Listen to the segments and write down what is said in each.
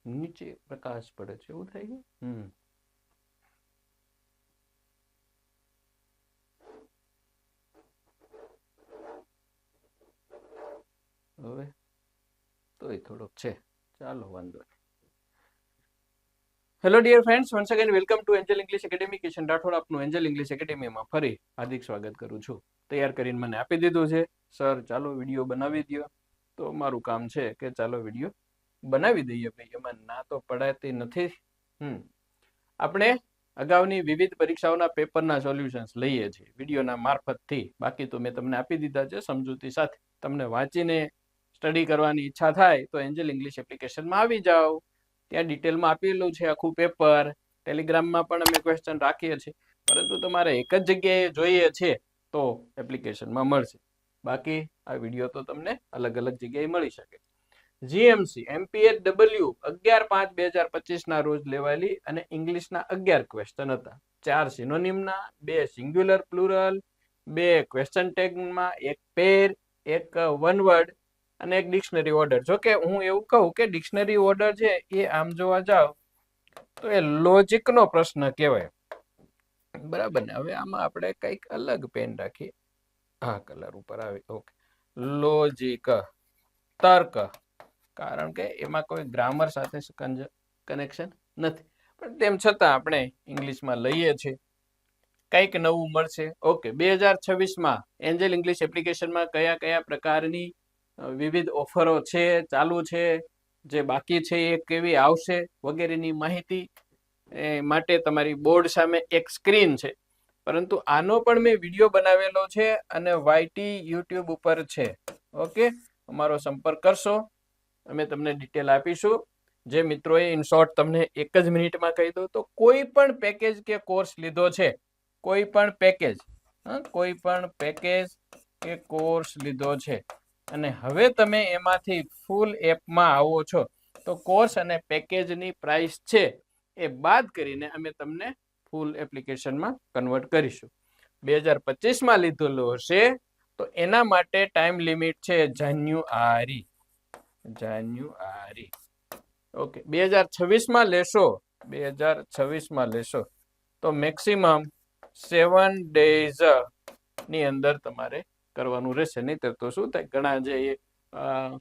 નીચે પ્રકાશ પડે છે એવું થાય છે. હવે તોય થોડોક છે, ચાલો વાંધો નહીં. Hello dear friends, once again welcome to Angel English Academy. Kishan Rathod આપનું એન્જલ ઇંગ્લિશ એકેડેમીમાં ફરી હાર્દિક સ્વાગત કરું છું. તૈયાર કરીને મને આપી દીધું છે, સર ચાલો વિડીયો બનાવી દો. તો મારું કામ છે કે ચાલો વિડીયો બનાવી દઈએ ભાઈ, એમાં ના તો પડાતી નથી. આપણે અગાઉની વિવિધ પરીક્ષાઓના પેપરના સોલ્યુશન્સ લઈએ છીએ વિડીયોના મારફતથી. બાકી તો મેં તમને આપી દીધા છે સમજૂતી સાથે. તમને વાંચીને સ્ટડી કરવાની ઈચ્છા થાય તો એન્જલ ઇંગ્લિશ એપ્લિકેશનમાં આવી જાઓ. ત્યાં ડિટેલમાં આપેલું છે આખું પેપર. ટેલિગ્રામમાં પણ અમે ક્વેશ્ચન રાખીએ છીએ, પરંતુ તમારે એક જ જગ્યાએ જોઈએ છે તો એપ્લિકેશનમાં મળશે. બાકી આ વિડીયો તો તમને અલગ અલગ જગ્યાએ મળી શકે. જીએમસી MPHW 11/5/2025 ના રોજ લેવાયેલી અને ઇંગ્લિશના 11 ક્વેશ્ચન હતા. 4 સિનોનિમના, 2 સિંગ્યુલર પ્લુરલ, 2 ક્વેશ્ચન ટેગમાં, 1 પેર, 1 વન વર્ડ અને 1 ડિક્શનરી ઓર્ડર. જો કે હું એવું કહું કે ડિક્શનરી ઓર્ડર છે એ આમ જોવા જાવ તો એ લોજિકનો પ્રશ્ન કહેવાય, બરાબર ને. હવે આમાં આપણે કંઈક અલગ પેન રાખીએ. હા, કલર ઉપર આવે. ઓકે, લોજિક, તર્ક, કારણ કે એમાં કોઈ ગ્રામર સાથે કનેક્શન નથી, પણ તેમ છતાં આપણે ઇંગ્લિશમાં લઈએ છીએ, કંઈક નવું મળશે. ઓકે, 2026માં એન્જલ ઇંગ્લિશ એપ્લિકેશનમાં કયા કયા પ્રકારની વિવિધ ઓફરો છે, ચાલુ છે, જે બાકી છે એ કેવી આવશે વગેરેની માહિતી માટે તમારી બોર્ડ સામે એક સ્ક્રીન છે. પરંતુ આનો પણ મેં વિડીયો બનાવેલો છે અને YT YouTube ઉપર છે. ઓકે, અમારો સંપર્ક કરશો, અમે તમને ડિટેલ આપીશું. જે મિત્રોએ ઇન શોર્ટ તમને એક જ મિનિટમાં કહી દઉં તો કોઈ પણ પેકેજ કે કોર્સ લીધો છે, કોઈ પણ પેકેજ કે કોર્સ લીધો છે અને હવે તમે એમાંથી ફૂલ એપમાં આવો છો, તો કોર્સ અને પેકેજની પ્રાઇસ છે એ બાદ કરીને અમે તમને ફૂલ એપ્લિકેશનમાં કન્વર્ટ કરીશું. 2025માં લીધેલું હશે તો એના માટે ટાઈમ લિમિટ છે જાન્યુઆરી. ઓકે, 2026માં લેશો તો મેક્સિમમ 7 days ની અંદર તમારે કરવાનું રહેશે. નહીતર તો શું થાય, ઘણા જે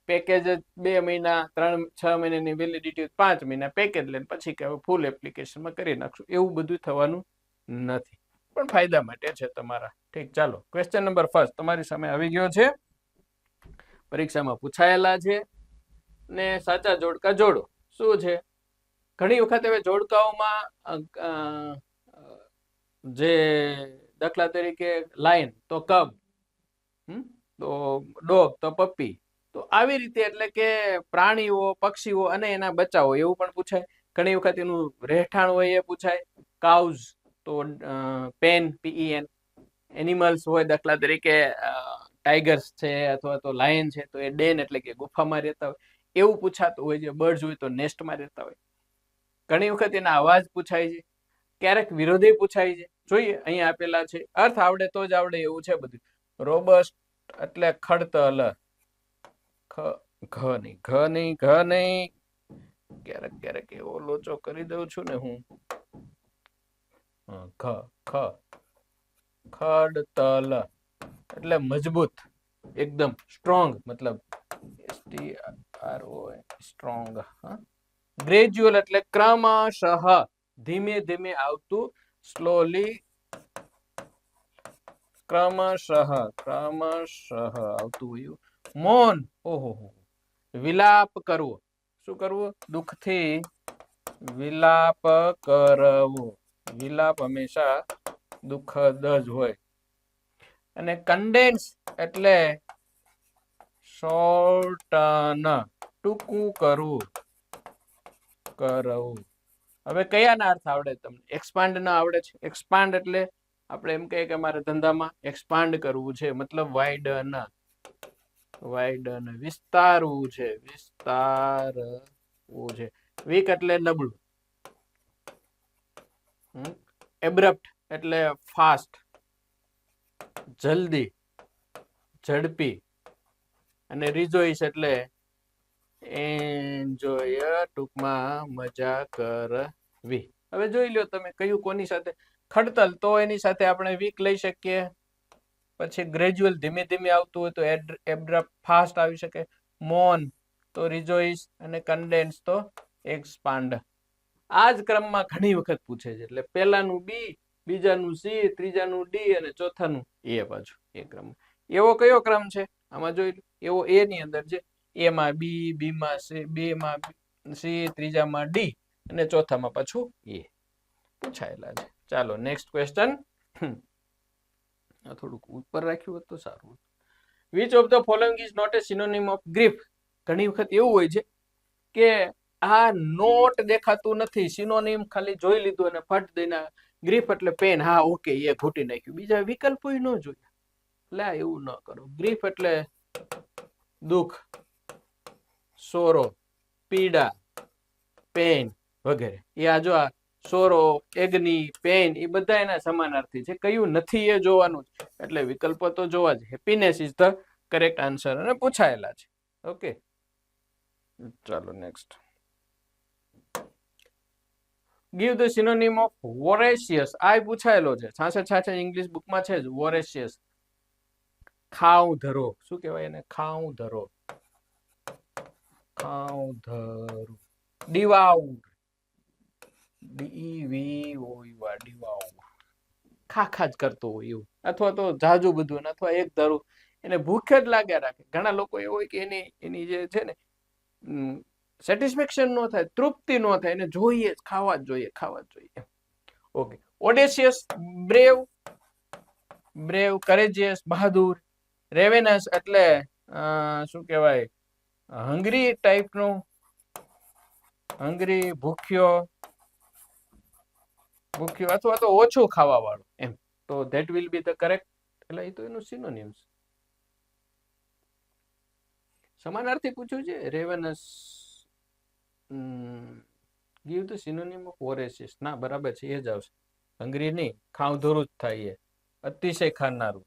પેકેજ 2 મહિના 3-6 મહિનાની વેલિડિટી, 5 મહિના પેકેજ લઈને પછી કે ફૂલ એપ્લિકેશનમાં કરી નાખશું, એવું બધું થવાનું નથી. પણ ફાયદા માટે છે તમારા. ઠીક, ચાલો ક્વેશ્ચન નંબર 1 તમારી સામે આવી ગયો છે, પરીક્ષામાં પૂછાયેલા છે ને સાચા જોડકા જોડો. શું છે, ઘણી વખત હવે જોડકાઓમાં જે દાખલા તરીકે લાયન તો કબ, તો ડોગ તો પપ્પી, તો આવી રીતે એટલે કે પ્રાણીઓ, પક્ષીઓ અને એના બચ્ચાઓ એવું પણ પૂછાય. ઘણી વખત એનું રહેઠાણ હોય એ પૂછાય. કાઉઝ તો PEN એનિમલ્સ હોય, દાખલા તરીકે ટાઈગર્સ છે અથવા તો લાયન છે તો એ ડેન એટલે કે ગુફામાં રહેતા હોય, એવું પૂછાતું હોય છે. બર્ડ્સ હોય તો નેસ્ટમાં રહેતા હોય. ઘણી વખત એના અવાજ પૂછાય છે, ક્યારેક વિરોધી પૂછાય છે. જોઈએ અહીંયા આપેલા છે, અર્થ આવડે તો જ આવડે એવું છે બધું. રોબસ્ટ એટલે ખડતલ, ઘ નહીં, ક્યારેક એવો લોચો કરી દઉં છું ને હું. ખડતલ એટલે મજબૂત, એકદમ સ્ટ્રોંગ, મતલબ સ્ટ્રોંગ. ગ્રેજ્યુઅલ એટલે ક્રમશઃ, ધીમે ધીમે આવતું, સ્લોલી, ક્રમશઃ આવતું હોય. મૌન, ઓહો, વિલાપ કરવો. શું કરવું, દુઃખથી વિલાપ કરવો. વિલાપ હંમેશા દુઃખદ જ હોય. અને કન્ડેન્સ એટલે શોર્ટન, ટૂંકું કરવું. હવે કયાના અર્થ આવડે તમને? એક્સપાન્ડ ના આવડે છે? એક્સપાન્ડ એટલે આપણે એમ કહીએ કે અમારા ધંધામાં એક્સપાન્ડ કરવું છે, મતલબ વાઇડન, વિસ્તારવું છે. વીક એટલે નબળું. એબ્રપ્ટ એટલે ફાસ્ટ, જલ્દી, ઝડપી. અને રિજોઇસ એટલે એન્જોય ટૂંકમાં મજા કરવી. હવે જોઈ લો તમે કયું કોની સાથે. ખડતલ તો એની સાથે આપણે વીક લઈ શકીએ. પછી ગ્રેજ્યુઅલ ધીમે ધીમે આવતું હોય તો એબ્રપ્ટ ફાસ્ટ આવી શકે. મોન તો રિજોઇસ અને કન્ડેન્સ તો એક્સપાન્ડ. આ જ ક્રમમાં ઘણી વખત પૂછે છે. એટલે પહેલાનું બી, બીજાનું સી, ત્રીજાનું ડી અને ચોથાનું એ પાછું એ ક્રમ. એવો કયો ક્રમ છે આમાં જોઈ લો. એવો એ ની અંદર છે એમાં બી, બીમાં સી, બીમાં સી, ત્રીજામાં ડી અને ચોથામાં પાછું એ પૂછાયેલા છે. ચાલો નેક્સ્ટ ક્વેશ્ચન. થોડુંક ઉપર રાખ્યું હોત તો સારું. Which of the following is not a synonym of grief. ઘણી વખત એવું હોય છે કે આ નોટ દેખાતું નથી, સિનોનિમ ખાલી જોઈ લીધું અને ફટ દઈને ગ્રીફ એટલે પેન, હા ઓકે એ ઘૂંટી નાખ્યું, બીજા વિકલ્પો ન જોયા. એટલે એવું ન કરો. ગ્રીફ એટલે દુઃખ, સોરો, પીડા, પેન વગેરે. એ આ જો આ સોરો, એગ્ની, પેન એ બધા એના સમાનાર્થી છે. કયું નથી એ જોવાનું. એટલે વિકલ્પો તો જોવા જ. Happiness is the correct answer અને પૂછાયેલા છે. ઓકે ચાલો next. Give the synonym of voracious. આ પૂછાયેલો છે. છાછે ઇંગ્લિશ બુકમાં છે જ વોરેશિયસ. ખાવ ધરો. શું કહેવાય એને? ખાવ ધરો. ખાવ ધરો. ડિવાઉડ. ડિવાઉડ. ખાખા જ કરતો હોય એવું. અથવા તો જાજુ બધું, અથવા એક ધારું એને ભૂખ જ લાગ્યા રાખે. ઘણા લોકો એવું હોય કે એની જે છે ને સેટિસ્ફેક્શન ન થાય, તૃપ્તિ ન થાય, એને જોઈએ ખાવા જ જોઈએ, ખાવા જ જોઈએ. ઓકે. ઓડેશિયસ બ્રેવ. બ્રેવ કરેજિયસ બહાદુર. રેવેનસ એટલે શું કહેવાય હંગ્રી ટાઈપનું. હંગ્રી ભૂખ્યો અથવા તો ઓછું ખાવા વાળું એમ. તો that will be the correct. એટલે એ તો એનું સિનોનિમ્સ. સમાનાર્થી પૂછ્યું છે. Ravenous. Give the synonym of voracious. ના બરાબર છે, એ જ આવશે. હંગ્રી નહીં, ખાવધોરું જ થાય. એ અતિશય ખાનારું.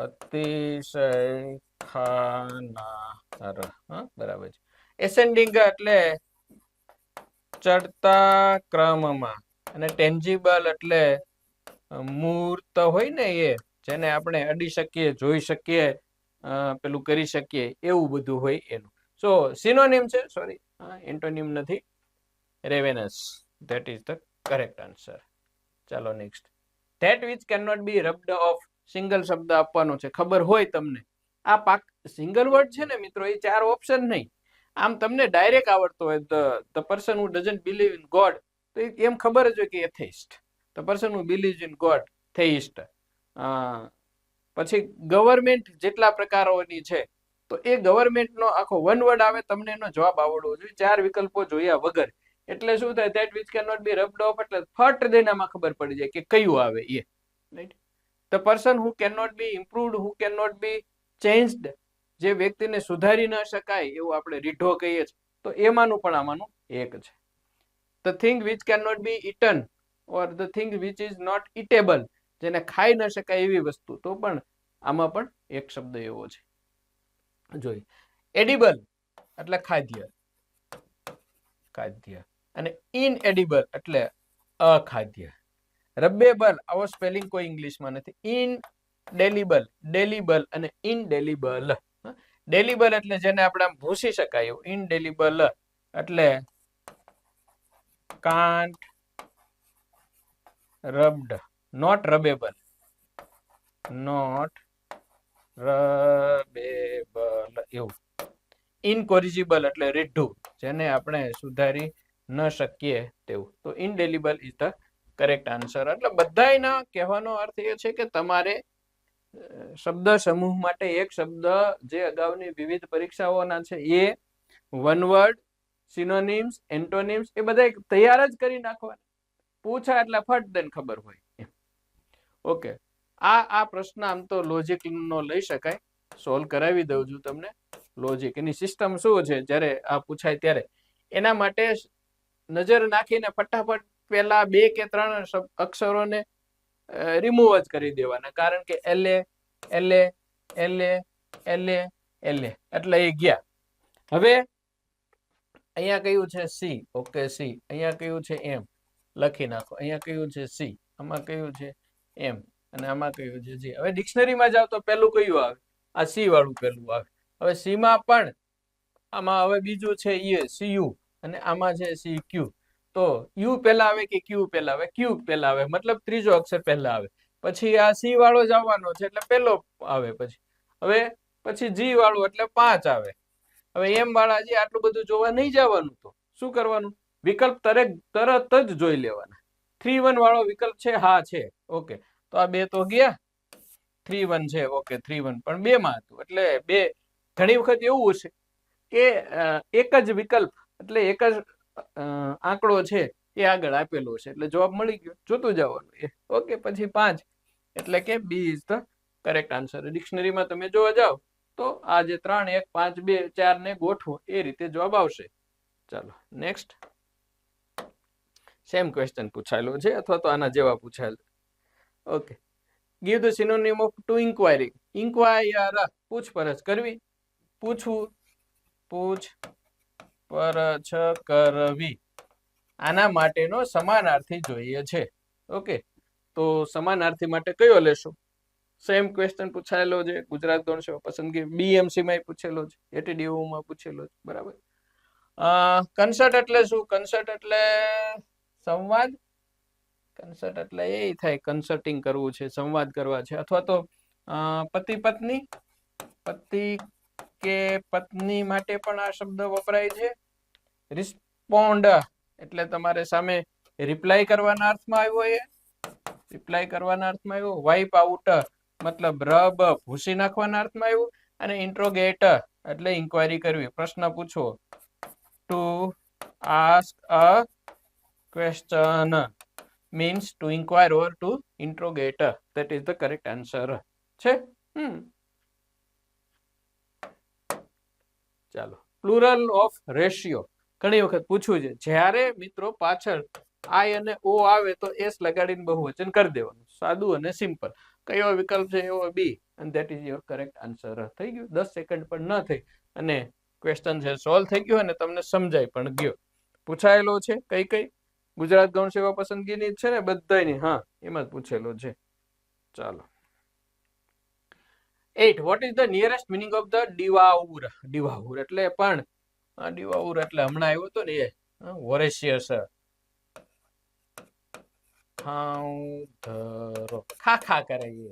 અતિશય ખાનાર. હા બરાબર છે. એસેન્ડિંગ એટલે ચડતા ક્રમમાં. અને ટેન્જીબલ એટલે મૂર્ત હોય ને એ, જેને આપણે અડી શકીએ, જોઈ શકીએ, પેલું કરી શકીએ, એવું બધું હોય એનું. સો સિનોનિમ છે, સોરી એન્ટોનિમ નથી. Ravenous. That is the correct answer. ચાલો next. That which can not be rubbed off. Single શબ્દ આપવાનો છે. ખબર હોય તમને આ પાક સિંગલ વર્ડ છે ને મિત્રો, એ 4 ઓપ્શન નહીં. આમ તમને ડાયરેક્ટ આવડતો હોય the person who doesn't believe in god, તો એમ ખબર જ હોય કે atheist. The person who believes in god, theist. પછી ગવર્મેન્ટ જેટલા પ્રકારોની છે, તો એ ગવર્મેન્ટનો આખો વન વર્ડ આવે, તમને એનો જવાબ આવડવો જોઈએ 4 વિકલ્પો જોયા વગર. એટલે શું થાય? That which can not be rubbed off એટલે ફટ દઈને આમાં ખબર પડી જાય કે કયું આવે એ. Right. The person who can not be improved, who can not be changed, જે વ્યક્તિને સુધારી ન શકાય એવું આપણે રીઢો કહીએ છીએ, તો એમાંનું પણ આમાંનું એક છે. The thing which can not be eaten or the thing which is not eatable, જેને ખાઈ ન શકાય એવી વસ્તુ, તો પણ આમાં પણ એક શબ્દ એવો છે. જોઈ. એડિબલ એટલે ખાદ્ય. ખાદ્ય. અને ઇનએડિબલ એટલે અખાદ્ય. રબેબલ, આવો સ્પેલિંગ કોઈ ઇંગ્લિશમાં નથી. ઇનડેલિબલ, ડેલિબલ અને ઇનડેલિબલ. ડેલિબલ એટલે જેને આપણે આમ ભૂસી શકાય એવું. ઇનડેલિબલ એટલે કાન્ટ રબ્ડ, નોટ રબેબલ. નોટ રબેબલ એવું. ઇનકોરિજિબલ એટલે રીઢું, જેને આપણે સુધારી ન શકીએ તેવું. તો ઇનડેલિબલ ઇઝ ધ કરેક્ટ આન્સર. એટલે બધાયના કહેવાનો અર્થ એ છે કે તમારે શબ્દ સમૂહ માટે એક શબ્દ જે અગાઉની વિવિધ પરીક્ષાઓના છે એ વન વર્ડ, સિનોનિમ્સ, એન્ટોનિમ્સ એ બધા તૈયાર જ કરી નાખવાના. પૂછા એટલે ફટ દઈને ખબર હોય. ઓકે. આ પ્રશ્ન આમ તો લોજિક નો લઈ શકાય. સોલ્વ કરાવી દઉં છું તમને. લોજિક એની સિસ્ટમ શું છે જ્યારે આ પૂછાય ત્યારે, એના માટે નજર નાખીને ફટાફટ પેલા 2 કે 3 અક્ષરોને રિમૂવ જ કરી દેવાના. કારણ કે એલે એલે એલે એલે એલે એટલે એ ગયા. હવે અહીંયા કયું છે સી, ઓકે સી. અહીંયા કયું છે એમ, લખી નાખો. અહીંયા કયું છે સી, આમાં કયું છે એમ, અને આમાં કયું છે જી. હવે ડિક્શનરીમાં જાવ તો પેલું કયું આવે? આ સી વાળું પેલું આવે. હવે સી માં પણ આમાં હવે બીજું છે એ સીયુ, અને આમાં છે સી ક્યુ. તો યુ પહેલા આવે કે ક્યુ પહેલા આવે? ક્યુ પહેલા આવે, મતલબ ત્રીજો અક્ષર પહેલા આવે. પછી આ સી વાળો જ આવવાનો છે એટલે પેલો આવે. પછી હવે પછી જી વાળું એટલે 5 આવે. હવે એમ વાળા જે આટલું બધું જોવા નહીં જવાનું, તો શું કરવાનું? વિકલ્પ તરત જ જોઈ લેવાના. 3-1 વાળો વિકલ્પ છે? હા છે. ઓકે, તો આ બે તો ગયા. 3-1 છે, ઓકે 3-1, પણ 2 માં હતું એટલે 2. ઘણી વખત એવું છે કે એક જ વિકલ્પ એટલે એક જ આંકડો છે એ આગળ આપેલો છે એટલે જવાબ મળી ગયો, જોતું જવાનું એ. ઓકે, પછી 5 એટલે કે B is the correct answer. ડિક્શનરીમાં તમે જોવા જાવ તો આ જે 3, 1, 5, 2, 4 ને ગોઠવો એ રીતે જવાબ આવશે. ચાલો નેક્સ્ટ. સેમ ક્વેશ્ચન પૂછાયેલો છે અથવા તો આના જેવા પૂછાયેલો. Okay, give the synonym of to inquiry. Inquire, પૂછપરછ કરવી, પૂછવું, પૂછપરછ કરવી. આના માટેનો સમાનાર્થી જોઈએ છે. ઓકે, તો સમાનાર્થી માટે કયો લેશો? સેમ ક્વેશ્ચન પૂછાયેલો છે ગુજરાત ગૌણ સેવા પસંદગી, બીએમસી માં પૂછેલો છે, એટીડીઓ માં પૂછેલો છે. બરાબર. કન્સર્ટ એટલે શું? કન્સર્ટ એટલે સંવાદ. કન્સર્ટ એટલે એ થાય કન્સલ્ટિંગ કરવું છે, સંવાદ કરવા છે. અથવા તો પતિ પત્ની, પતિ કે પત્ની માટે પણ આ શબ્દ વપરાય છે. રિસ્પોન્ડ એટલે તમારે સામે રિપ્લાય કરવાના અર્થમાં આવ્યો. એ રિપ્લાય કરવાના અર્થમાં આવ્યો. વાઇપ આઉટ મતલબ રબ ભૂસી નાખવાના અર્થમાં આવ્યું. અને ઇન્ટ્રોગેટ એટલે ઇન્ક્વાયરી કરવી, પ્રશ્ન પૂછવો. To ask a question means to inquire or to interrogate. That is the correct answer છે. ચાલો, પ્લુરલ ઓફ રેશિયો ઘણી વખત પૂછવું છે. જ્યારે મિત્રો પાછળ આઈ અને ઓ આવે તો એસ લગાડીને બહુવચન કરી દેવાનું, સાદું અને સિમ્પલ. કયો વિકલ્પ છે? એવો બી, and that is your correct answer. થઈ ગયું. 10 સેકન્ડ પણ ન થઈ અને ક્વેશ્ચન છે સોલ્વ થઈ ગયો અને તમને સમજાય પણ ગયો. પૂછાયેલો છે કઈ કઈ? ગુજરાત ગૌણ સેવા પસંદગીની છે ને બધાની? હા, એમાં જ પૂછેલો છે. ચાલો. 8. What is the nearest meaning of the devour? Devour એટલે પણ ડિવાઉર એટલે હમણાં આવ્યો હતો ને એ વોરેશિયસ, ખાઉધરો, ખા ખા કરે, એ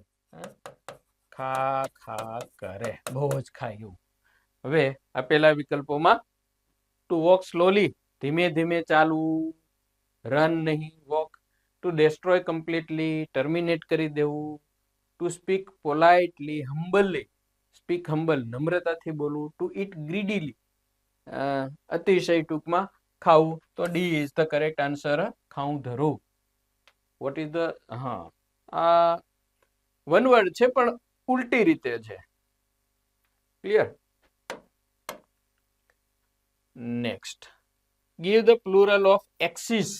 ખા ખા કરે, બહુ જ ખાયું. હવે આપેલા વિકલ્પોમાં ટુ વોક સ્લોલી, ધીમે ધીમે ચાલવું, રન નહીં walk, to destroy completely, terminate કરી દેવું, to speak politely, humbly, speak humble, નમ્રતાથી બોલવું, ટુ ઈટ ગ્રીડીલી, અતિશય ટૂંકમાં ખાવું. તો D is the correct answer, ખાઉં ધરું. વોટ ઇઝ ધ, હા, આ વન વર્ડ છે પણ ઉલટી રીતે છે. Clear? Next, give the plural of axis.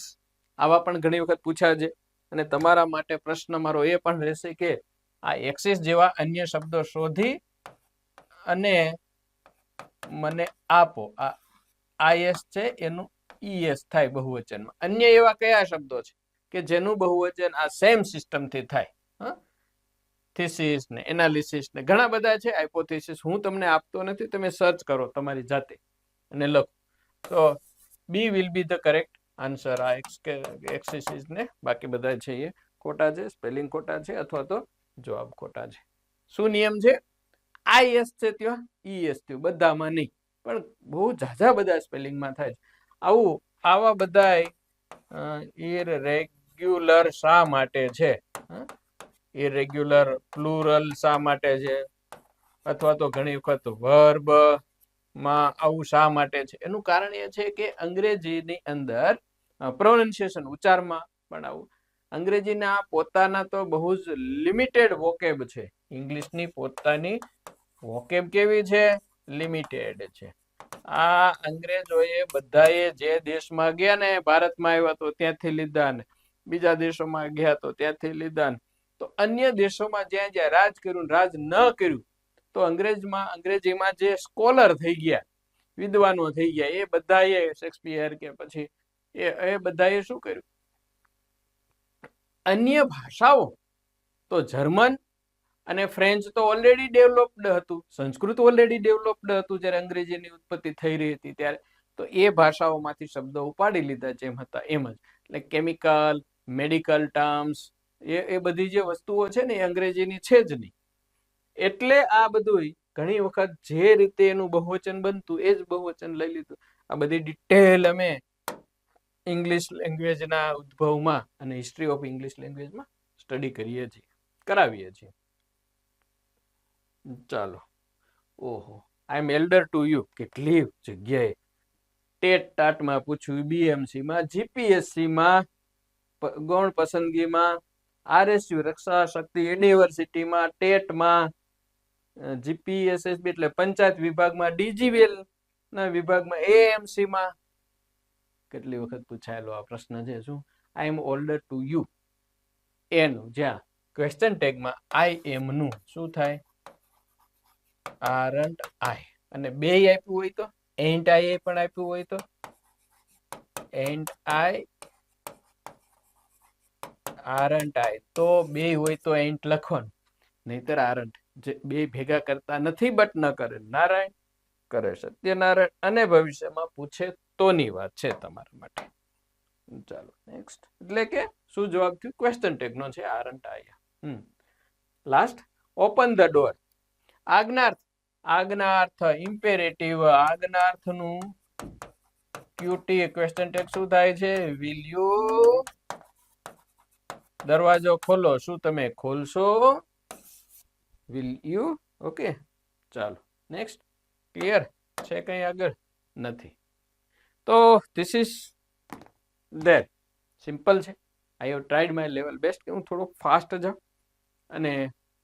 આવા પણ ઘણી વખત પૂછ્યા છે અને તમારા માટે પ્રશ્ન મારો એ પણ રહેશે કે આ એક્સિસ જેવા અન્ય શબ્દો શોધી અને મને આપો. આ આઈએસ છે એનું ઈએસ થાય બહુવચનમાં. અન્ય એવા કયા શબ્દો છે કે જેનું બહુવચન આ સેમ સિસ્ટમ થી થાય? થીસિસ ને એનાલિસિસ ને ઘણા બધા છે. હાઇપોથેસિસ હું તમને આપતો નથી, તમે સર્ચ કરો તમારી જાતે અને લખો. તો બી will be the correct answer. આ એક્સરસાઇઝ ને બાકી બધા છે એ ખોટા છે, સ્પેલિંગ ખોટા છે અથવા તો જવાબ ખોટા છે. શું નિયમ છે? આઈએસ છે ત્યાં ઈએસ થયું, બધામાં નહીં પણ બહુ ઝાઝા બધા સ્પેલિંગમાં થાય છે આવું. આવા બધા ઇરેગ્યુલર શા માટે છે? ઇરેગ્યુલર પ્લુરલ શા માટે છે? અથવા તો ઘણી વખત વર્બ માં આવું શા માટે છે? એનું કારણ એ છે કે અંગ્રેજીની અંદર પ્રોનાઉન્સિએશન, ઉચ્ચારમાં પણ આવું. અંગ્રેજીના પોતાના તો બહુ જ લિમિટેડ વોકેબ છે. ઇંગ્લિશની પોતાની વોકેબ કેવી છે? લિમિટેડ છે. આ અંગ્રેજોએ બધાએ જે દેશમાં ગયા ને, ભારતમાં આવ્યા તો ત્યાંથી લીધા ને, બીજા દેશોમાં ગયા તો ત્યાંથી લીધા ને, તો અન્ય દેશોમાં જ્યાં જ્યાં રાજ કર્યું, રાજ ન કર્યું, તો અંગ્રેજીમાં જે સ્કોલર થઈ ગયા વિદ્વાનો થઈ ગયા, એ બધાએ શેક્સપિયર કે પછી એ બધાએ શું કર્યું, અન્ય ભાષાઓ તો જર્મન અને ફ્રેન્ચ તો ઓલરેડી ડેવલપ્ડ હતું, સંસ્કૃત ઓલરેડી ડેવલપ્ડ હતું જ્યારે અંગ્રેજીની ઉત્પત્તિ થઈ રહી હતી ત્યારે, તો એ ભાષાઓમાંથી શબ્દો ઉપાડી લીધા જેમ હતા એમ જ. એટલે કેમિકલ, મેડિકલ ટર્મ્સ, એ બધી જે વસ્તુઓ છે ને એ અંગ્રેજીની છે જ નહીં. એટલે આ બધું ઘણી વખત જે રીતે એનું બહુવચન બનતું એ જ બહુવચન લઈ લીધું. આ બધી ડિટેલ અમે ઇંગ્લિશ લેંગ્વેજના ઉદ્ભવમાં અને હિસ્ટ્રી ઓફ ઇંગ્લિશ લેંગ્વેજમાં સ્ટડી કરીએ છીએ, કરાવીએ છીએ. ચાલો. ઓહો, આઈ એમ એલ્ડર ટુ યુ કેટલી જગ્યાએ ટેટ ટાટમાં પૂછ્યું, બીએમસીમાં, જીપીએસસીમાં, ગૌણ પસંદગીમાં, આરએસયુ રક્ષા શક્તિ યુનિવર્સિટીમાં, ટેટમાં, જીપીએસએસબી એટલે પંચાયત વિભાગમાં, ડીજીવીએલ ના વિભાગમાં, એએમસીમાં કેટલી વખત પૂછાયેલો આ પ્રશ્ન છે. શું આઈ એમ ઓલ્ડર ટુ યુ એનું જ્યાં ક્વેશ્ચન ટેગમાં આઈ એમ નું શું થાય, આરન્ટ આઈ, અને બે આપ્યું હોય તો એન્ટ આઈ પણ આપ્યું હોય તો એન્ટ આઈ આરન્ટ આઈ, તો બે હોય તો એન્ટ લખવાનું, નહીતર આરન્ટ. જે બે ભેગા કરતા નથી બટ ન કરે નારાયણ, કરે સત્યનારાયણ, અને ભવિષ્યમાં પૂછે તોની વાત છે તમારા માટે. ચાલો નેક્સ્ટ. એટલે કે શું જવાબ થયું, ક્વેશ્ચન ટેગ નો છે aren't I. Last, open the door. આજ્ઞાર્થ, આજ્ઞાર્થ ઇમ્પેરેટિવ, આજ્ઞાર્થનું ક્યુટી ક્વેશ્ચન ટેગ શું થાય છે, વિલ યુ, દરવાજો ખોલો, શું તમે ખોલશો, વિલ યુ. ઓકે, ચાલો નેક્સ્ટ. ક્લિયર છે કઈ આગળ નથી? તો ધીસ ઇઝ ધેટ સિમ્પલ છે. I have tried my level best કે હું થોડુંક ફાસ્ટ જાઉં અને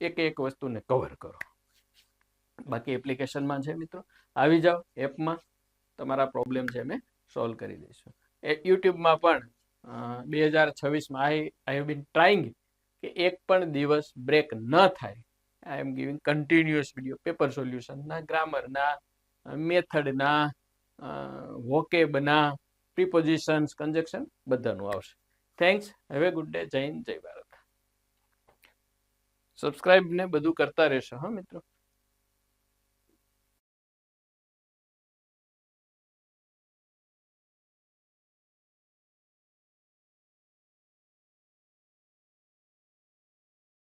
એક એક વસ્તુને કવર કરો. બાકી એપ્લિકેશનમાં છે મિત્રો, આવી જાઓ એપમાં, તમારા પ્રોબ્લેમ છે અમે સોલ્વ કરી દઈશું. યુટ્યુબમાં પણ 2026માં આઈ હેવ બીન ટ્રાઇંગ કે એક પણ દિવસ બ્રેક ન થાય. I am giving continuous video, paper સોલ્યુશનના, ગ્રામરના, મેથડના, વોકેબના, પ્રિપોઝિશન્સ, કન્જક્શન બધાનું આવશે. Thanks, have a good day. જય હિન્દ, જય ભારત. સબસ્ક્રાઇબ ને બધું કરતા રહેશો હા મિત્રો.